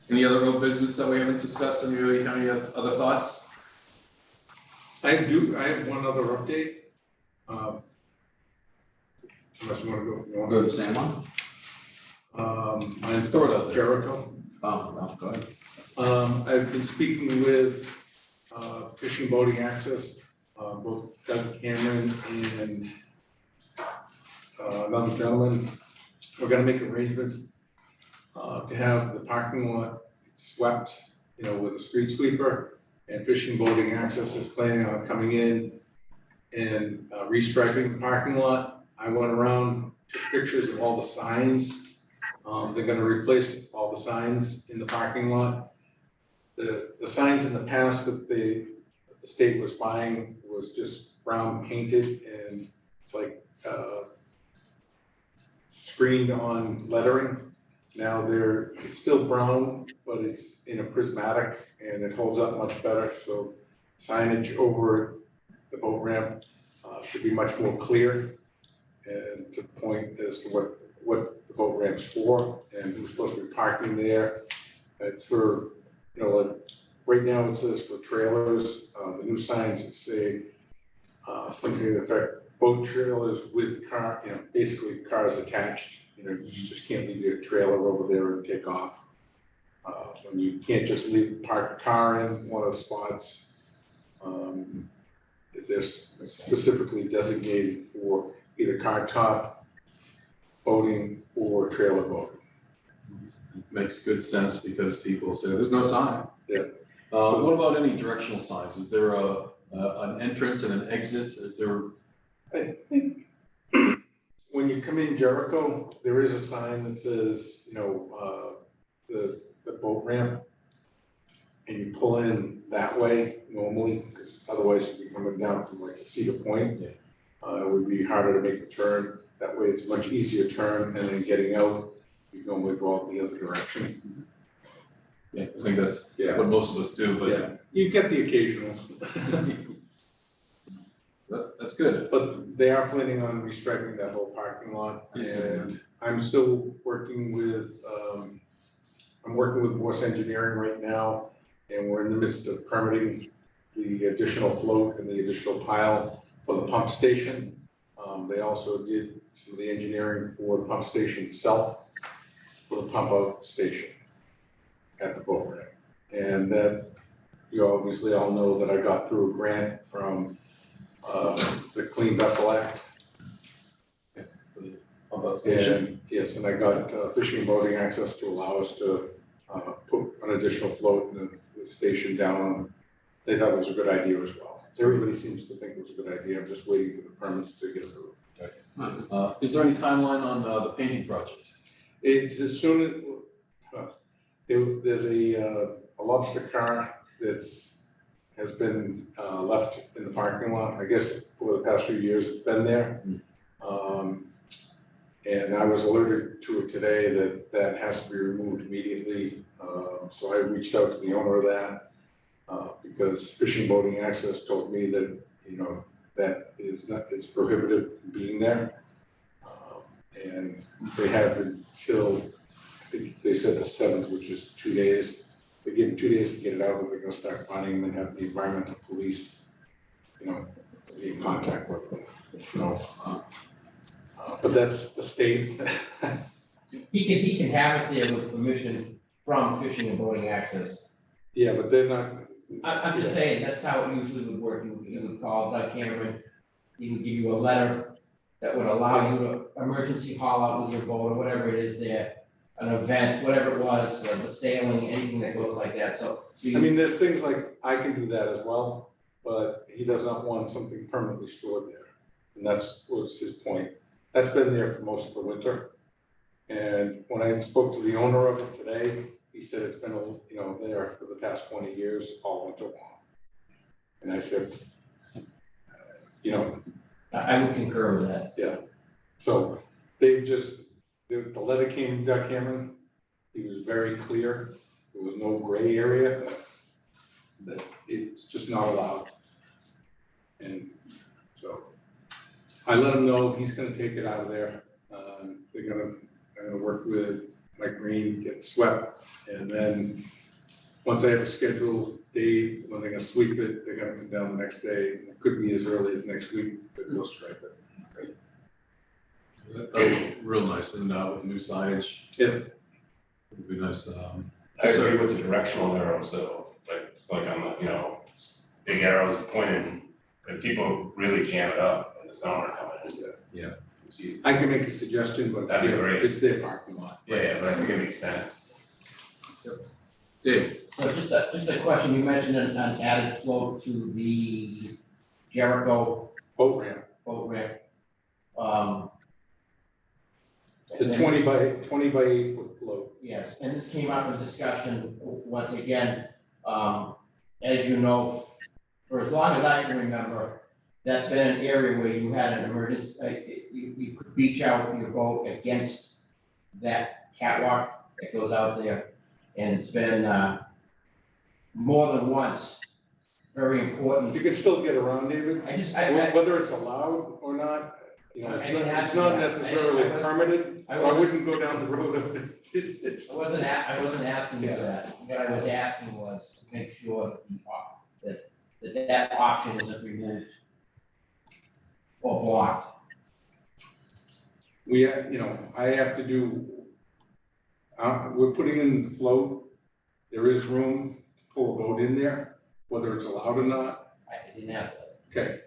Any other real business that we haven't discussed? Anybody have any other thoughts? I have one other update. Unless you wanna go, you Go wanna, to the same one? mine's Throw it out there. Jericho. Oh, go ahead. I've been speaking with, Fishing Boating Access, both Doug Cameron and, another gentleman. We're gonna make arrangements, to have the parking lot swept, you know, with a street sweeper. And Fishing Boating Access is planning on coming in and restriping the parking lot. I went around, took pictures of all the signs. They're gonna replace all the signs in the parking lot. The signs in the past that the state was buying was just brown painted and like screened on lettering. Now it's still brown, but it's in a prismatic and it holds up much better. So signage over the boat ramp should be much more clear and to the point as to what the boat ramp's for and who's supposed to be parking there. It's for, you know, like, right now it says for trailers, the new signs say something to the effect, boat trailers with car, you know, basically cars attached. You know, you just can't leave your trailer over there and take off. When you can't just park a car in one of the spots, there's specifically designated for either car top boating or trailer boating. Makes good sense because people say there's no sign. Yeah. What about any directional signs? Is there an entrance and an exit? Is there? I think when you come in Jericho, there is a sign that says, you know, the boat ramp. And you pull in that way normally, because otherwise you'd be coming down from like to Cedar Point. Yeah. It would be harder to make the turn. That way it's a much easier turn, and then getting out, you normally go out the other direction. Yeah, I think that's Yeah. what most of us do, but Yeah, you get the occasional. that's good. But they are planning on restriping that whole parking lot, Yes. and I'm still working with, I'm working with Morse Engineering right now, and we're in the midst of permitting the additional float and the additional pile for the pump station. They also did some of the engineering for the pump station itself, for the pump out station at the boat ramp. And that, you obviously all know that I got through a grant from the Clean Vessel Act. Pump out station. And yes, and I got Fishing and Boating Access to allow us to put an additional float in the station down. They thought it was a good idea as well. Everybody seems to think it was a good idea. I'm just waiting for the permits to get approved. Is there any timeline on the painting project? It's as soon as, there's a lobster car has been left in the parking lot. I guess over the past few years it's been there. And I was alerted to it today that has to be removed immediately. So I reached out to the owner of that because Fishing Boating Access told me that, you know, that is prohibited from being there. And they have until, I think they said the 7th, which is 2 days. They give them 2 days to get it out, but they're gonna start finding them and have the environmental police, you know, be in contact with them, you know. But that's the state. He can have it there with permission from Fishing and Boating Access. Yeah, but they're not. I'm just saying, that's how it usually would work. You would call Doug Cameron, he would give you a letter that would allow you to emergency haul out with your boat or whatever it is there, an event, whatever it was, the sailing, anything that goes like that, so. I mean, there's things like, I can do that as well, but he does not want something permanently stored there. And was his point. That's been there for most of the winter. And when I spoke to the owner of it today, he said it's been, you know, there for the past 20 years, all winter long. And I said, you know. I would concur with that. Yeah. So they've just, the letter came from Doug Cameron, he was very clear, there was no gray area, that it's just not allowed. And so I let him know he's gonna take it out of there. They're gonna work with Mike Green, get it swept, and then once I have a schedule, Dave, when they're gonna sweep it, they're gonna come down the next day. It could be as early as next week, but they'll stripe it. That'd be real nice, and with new signage. Yeah. It'd be nice, I agree with the directional arrows, so like on the, big arrows pointing, because people really jam it up in the summer coming into it. Yeah. You see, I can make a suggestion, but That'd be great. it's their parking lot. yeah, but I think it makes sense. Dave, So just a question, you mentioned an added float to the Jericho Boat ramp, boat ramp. it's a 20 by 8 foot float. Yes, and this came up in discussion once again, as you know, for as long as I can remember, that's been an area where you had an emergency, you could beach out your boat against that catwalk that goes out there. And it's been, more than once, very important. You can still get around, David, I whether it's allowed or not, I didn't ask it's you not that. necessarily I wasn't- permitted, I so I wasn't- wouldn't go down the road of it's. I wasn't asking you that. What I was asking was to make sure that option isn't removed or blocked. We, I have to do, we're putting in the float, there is room to pull a boat in there, whether it's allowed or not, I didn't ask that. okay.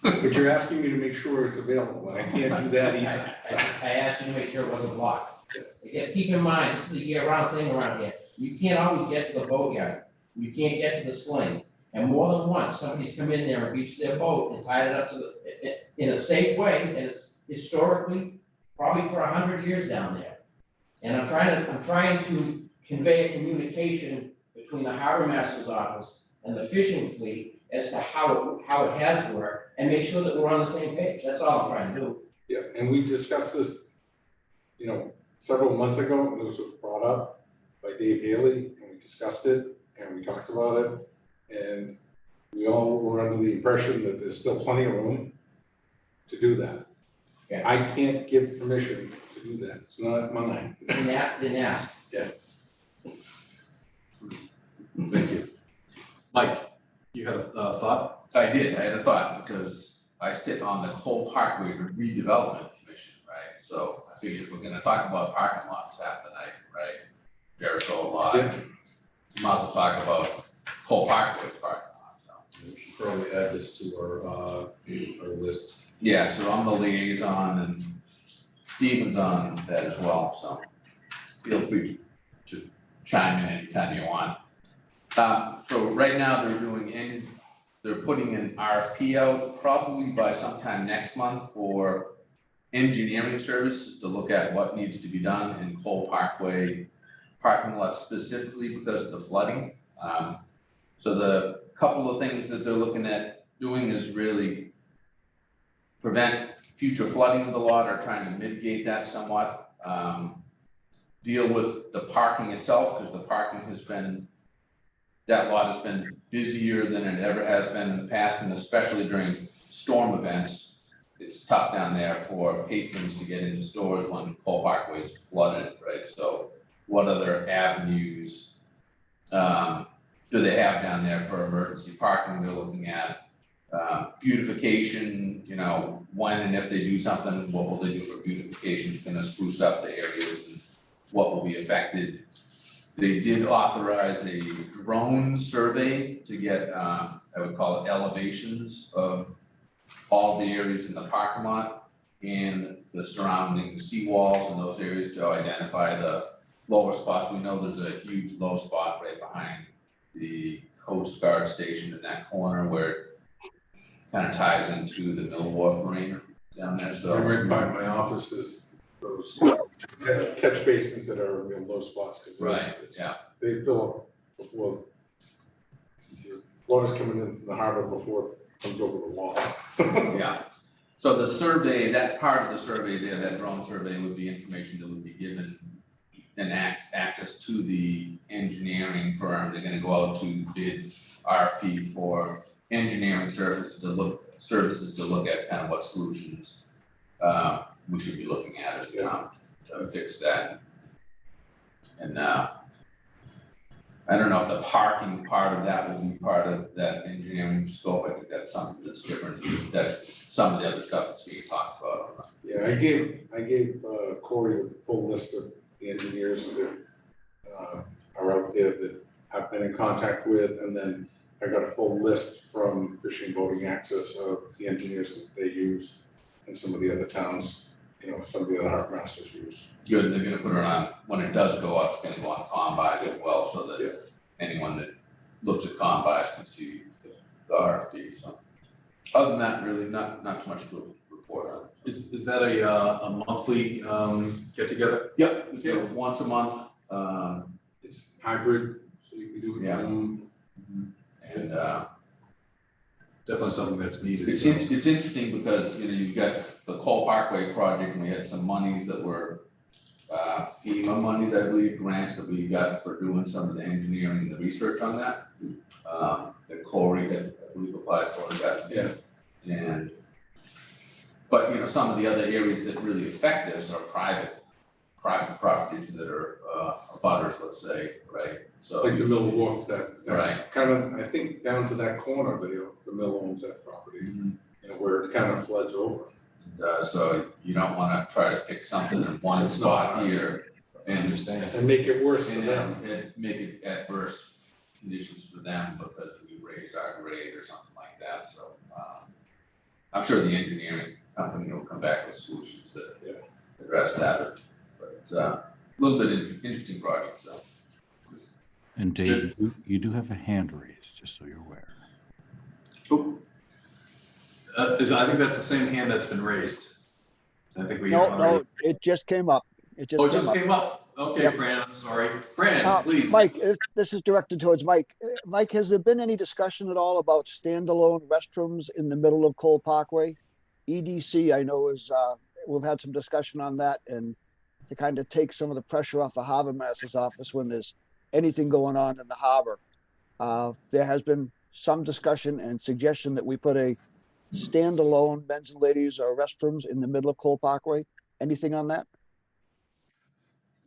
But you're asking me to make sure it's available, and I can't do that either. I asked you to make sure it wasn't blocked. Again, keep in mind, this is a year-round thing around here. You can't always get to the boatyard. You can't get to the sling. And more than once, somebody's come in there and beached their boat and tied it up to in a safe way, and it's historically, probably for 100 years down there. And I'm trying to convey a communication between the harbor master's office and the fishing fleet as to how it has worked, and make sure that we're on the same page. That's all I'm trying to do. Yeah, and we discussed this, several months ago, and this was brought up by Dave Haley, and we discussed it, and we talked about it, and we all were under the impression that there's still plenty of room to do that. Yeah. I can't give permission to do that, it's not mine. Didn't ask. thank you. Mike, you had a thought? I did, I had a thought, because I sit on the Cole Parkway Redevelopment Commission, right? So I figured we're gonna talk about parking lots half the night, right? Jericho lot, Yeah. might as well talk about Cole Parkway's parking lot, so. We should probably add this to our list. Yeah, so I'm the liaison and Steven's on that as well, so feel free to chime in anytime you want. So right now they're putting an RFP out probably by sometime next month for engineering services to look at what needs to be done in Cole Parkway parking lot specifically because of the flooding. So the couple of things that they're looking at doing is really prevent future flooding of the lot or trying to mitigate that somewhat. Deal with the parking itself, because the parking that lot has been busier than it ever has been in the past, and especially during storm events. It's tough down there for patrons to get into stores when Cole Parkway is flooded, right? So what other avenues do they have down there for emergency parking? They're looking at beautification, when and if they do something, what will they do for beautification? It's gonna spruce up the areas and what will be affected. They did authorize a drone survey to get, I would call it elevations of all the areas in the parking lot and the surrounding seawalls and those areas to identify the lower spots. We know there's a huge low spot right behind the Coast Guard station in that corner where it kind of ties into the Mill Wharf Marina down there, so. Right by my office is those catch basins that are real low spots, because Right, yeah. they fill up before water's coming in from the harbor before it comes over the wall. Yeah, So the survey, that part of the survey there, that drone survey would be information that would be given and access to the engineering firm. They're gonna go out to bid RFP for engineering services to look at kind of what solutions we should be looking at as a town to fix that. And I don't know if the parking part of that will be part of that engineering scope. I think that's something that's different. That's some of the other stuff that's being talked about. Yeah, I gave Corey a full list of the engineers that are out there that I've been in contact with, and then I got a full list from Fishing Boating Access of the engineers that they use and some of the other towns, you know, some of the other harbor masters use. Good, and they're gonna put it on, when it does go up, it's gonna go on combis as well, so that anyone that looks at combis can see the RFP, so. Other than that, really, not too much to report on. Is that a monthly get together? Yep, so once a month, It's hybrid, so you can do it Yeah. Zoom, and definitely something that's needed. it's So. it's interesting because, you know, you've got the Cole Parkway project, and we had some monies that were FEMA monies, I believe, grants that we got for doing some of the engineering and the research on that. That Corey had, I believe, applied for, and got. Yeah. And, but, you know, some of the other areas that really affect this are private properties that are abutters, let's say, right? So. Like the Mill Wharf, that Right. kind of, I think down to that corner, the mill owns that property, Mhm. you know, where it kind of floods over. So you don't wanna try to fix something in one It's spot not ours. here and understand. And make it worse for And them. then make it adverse conditions for them because we raised our grade or something like that, so, I'm sure the engineering company will come back with solutions that address that, but, a little bit interesting project, so. And Dave, you do have a hand raised, just so you're aware. I think that's the same hand that's been raised. I think we. No, it just came up. It Oh, it just just came up. came up. Okay, Yep. Fran, I'm sorry. Fran, please. Mike, this is directed towards Mike. Mike, has there been any discussion at all about standalone restrooms in the middle of Cole Parkway? EDC, I know is, we've had some discussion on that, and to kind of take some of the pressure off the harbor master's office when there's anything going on in the harbor. There has been some discussion and suggestion that we put a standalone men's and ladies restrooms in the middle of Cole Parkway. Anything on that?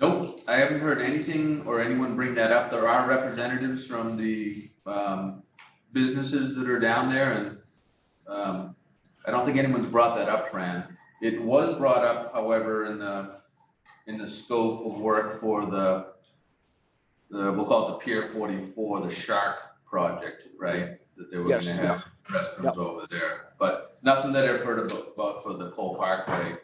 Nope, I haven't heard anything or anyone bring that up. There are representatives from the businesses that are down there, and I don't think anyone's brought that up, Fran. It was brought up, however, in the scope of work for the we'll call it the Pier 44, the Shark project, right? That they were Yes, gonna have restrooms over there, but nothing that I've heard about for the Cole Parkway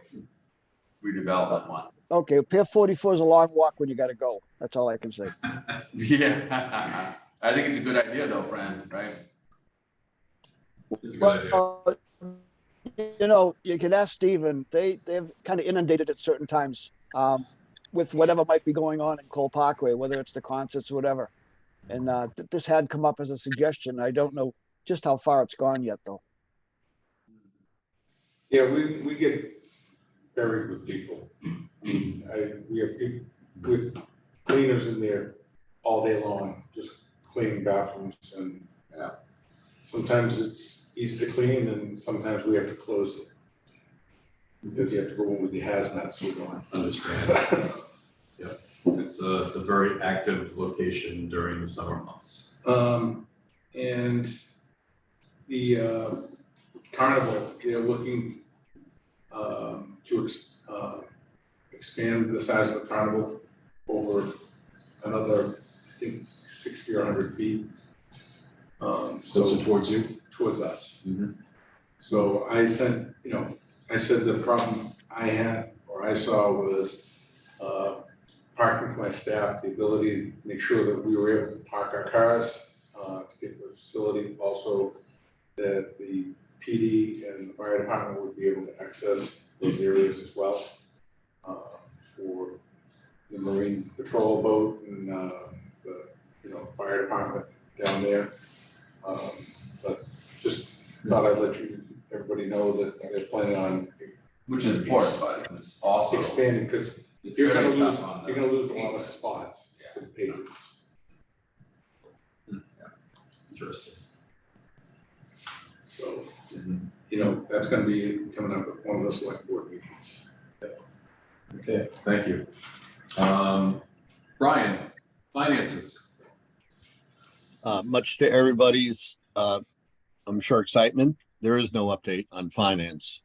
redevelopment one. Okay, Pier 44 is a long walk when you gotta go. That's all I can say. Yeah, I think it's a good idea though, Fran, right? It's a good idea. Well, you know, you can ask Stephen, they've kind of inundated at certain times with whatever might be going on in Cole Parkway, whether it's the concerts or whatever. And this had come up as a suggestion. I don't know just how far it's gone yet, though. Yeah, we get very good people. We have people with cleaners in there all day long, just cleaning bathrooms, and sometimes it's easy to clean and sometimes we have to close it. Because you have to go in with the hazmat suit on. Understand. Yeah, it's a very active location during the summer months. And the carnival, they're looking to expand the size of the carnival over another, I think, 60 or 100 feet. Closer towards you? Towards us. Mm-hmm. So I said the problem I had, or I saw, was parking for my staff, the ability to make sure that we were able to park our cars to get to the facility. Also, that the PD and the fire department would be able to access those areas as well for the Marine Patrol boat and the fire department down there. But just thought I'd let everybody already know that they're planning on Which is important, but it's also, expanding, because it's you're gonna very lose, tough on the. you're gonna lose a lot of spots Yeah. with patrons. Interesting. So, you know, that's gonna be coming up at one of the select board meetings. Okay, thank you. Brian, finances. Much to everybody's, I'm sure, excitement, there is no update on finance.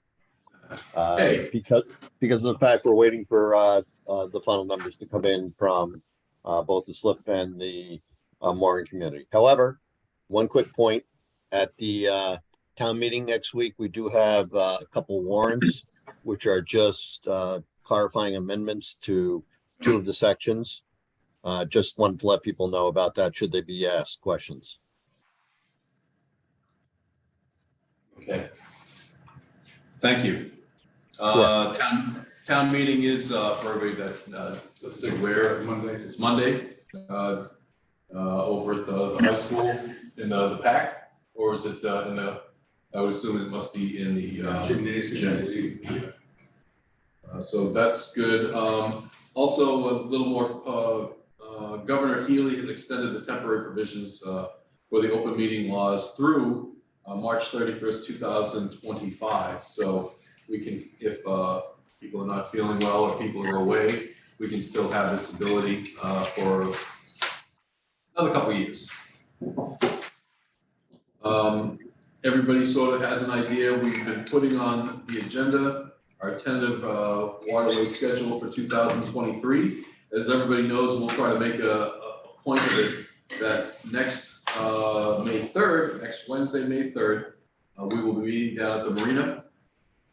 Hey. Because of the fact we're waiting for the final numbers to come in from both the SLIP and the mooring community. However, one quick point, at the town meeting next week, we do have a couple warrants, which are just clarifying amendments to 2 of the sections. Just wanted to let people know about that, should they be asked questions. Okay. Thank you. Town meeting is for everybody that is aware, Monday. it's Monday, over at the high school in the PAC, or is it in the, I would assume it must be in the Gymnasium, I gym. believe. So that's good. Also, a little more, Governor Healy has extended the temporary provisions for the open meeting laws through March 31st, 2025. So we can, if people are not feeling well or people are away, we can still have this ability for another couple of years. Everybody sort of has an idea. We've been putting on the agenda our tentative waterway schedule for 2023. As everybody knows, we'll try to make a point of it that next May 3rd, next Wednesday, May 3rd, we will be meeting down at the marina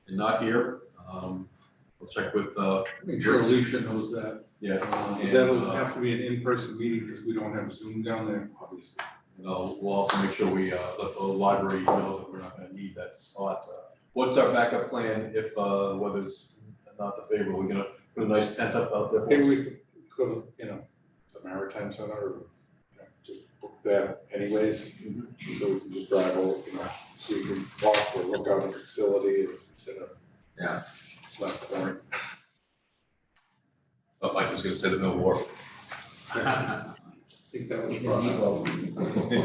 and not here. We'll check with. I'm sure Alicia knows that. Yes. And, That'll have to be an in-person meeting because we don't have Zoom down there, obviously. and we'll also make sure we let the library know that we're not going to need that spot. What's our backup plan if the weather's not the favorable? We're going to put a nice tent up out there for Maybe us? we could go to, you know, the Maritime Center or, you know, just book that anyways. So we can just drive over, you know, so you can walk or look out at the facility instead of. Yeah. It's not boring. But Mike was going to say the Mill Wharf. I think that was brought up.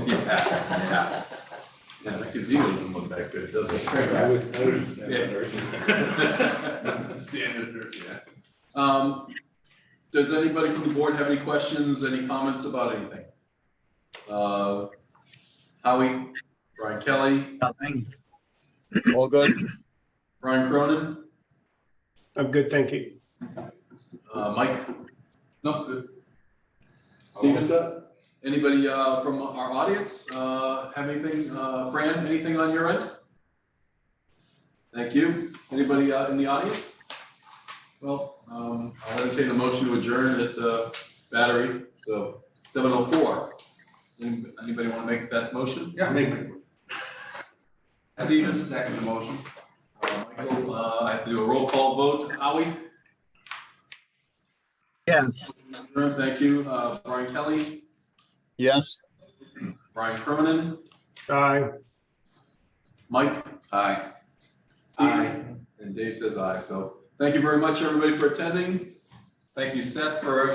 Yeah. Yeah, the gazebo doesn't look that good, does it? I would stand Yeah. under it. Standard, yeah. Does anybody from the board have any questions, any comments about anything? Howie, Brian Kelly, Nothing. All good? Brian Cronin, I'm good, thank you. Mike, No, good. Steven? Anybody from our audience have anything, Fran, anything on your end? Thank you. Anybody in the audience? Well, I'll entertain a motion to adjourn at Battery, so 7:04. Anybody want to make that motion? Yeah. Make it. Steven? Second motion. Michael, I have to do a roll call vote. Howie? Yes. Thank you. Brian Kelly, Yes? Brian Cronin, Aye. Mike? Aye. Steve? And Dave says aye. So thank you very much, everybody, for attending. Thank you, Seth, for